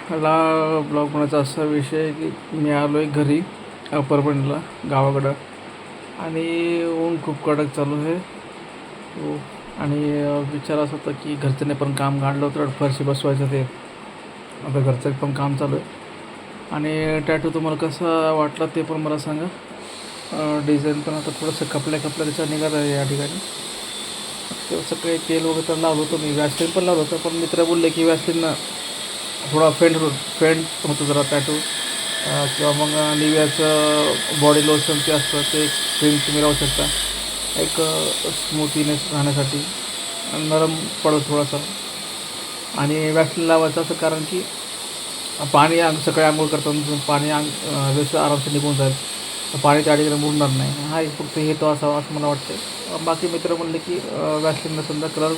मला ब्लॉग बनवायचा असा विषय आहे की मी आलो आहे घरी परभणीला गावाकडं आणि ऊन खूप कडक चालू आहे. हो. आणि विचार असा होता की घरच्याने पण काम काढलं होतं फरशी बसवायचं ते. आता घरचं पण काम चालू आहे. आणि टॅटू तुम्हाला कसा वाटला ते पण मला सांगा. डिझाईन पण आता थोडंसं कपल्या त्याच्या निघालं आहे या ठिकाणी. ते सगळे तेल वगैरे तर लावलं होतं, मी वॅसलीन पण लावलं होतं, पण मित्र बोलले की वॅसलीन थोडा फेंट होतं जरा टॅटू. किंवा मग निव्हियाचं बॉडी लोशन ते असतं ते क्रीम तुम्ही लावू शकता एक स्मूथीनेस राहण्यासाठी. नरम पडतो थोडासा. आणि वॅक्सिन लावायचं असं कारण की पाणी सकाळी आंघोळ करताना पाणी व्यवस्थित आरामशीर निघून जाईल, पाणी त्या ठिकाणी मुरणार नाही. हा एक फक्त हे तो असावा असं मला वाटतं. बाकी मित्र म्हणले की वॅक्सिनला समजा कलर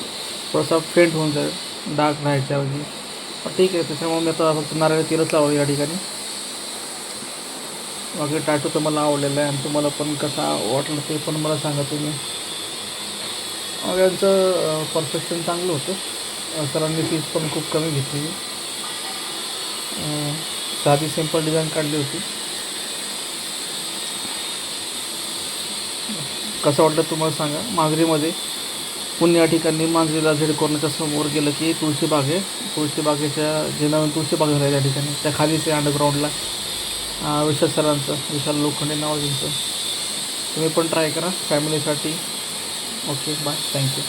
थोडासा फेंट होऊन जाईल डार्क राहायच्याऐवजी. ठीक आहे, त्याच्यामुळे मी आता फक्त नारळ तेलच लावलं या ठिकाणी. बाकी टॅटू तर मला आवडलेलं आहे आणि तुम्हाला पण कसा वाटलं ते पण मला सांगा तुम्ही. यांचं परफेक्शन चांगलं होतं. सरांनी फीस पण खूप कमी घेतली. साधी सिंपल डिझाईन काढली होती. कसं वाटलं तुम्हाला सांगा. मांजरीमध्ये पुणे या ठिकाणी मांजरीला झेड कॉर्नरच्या समोर गेलं की तुळशीबाग आहे. तुळशीबागेच्या जे नवीन तुळशीबाग झालं आहे त्या ठिकाणी त्या खालीच आहे अंडरग्राऊंडला. विशाल सरांचं, विशाल लोखंडे नाव त्यांचं. तुम्ही पण ट्राय करा फॅमिलीसाठी. Okay, bye, thank you.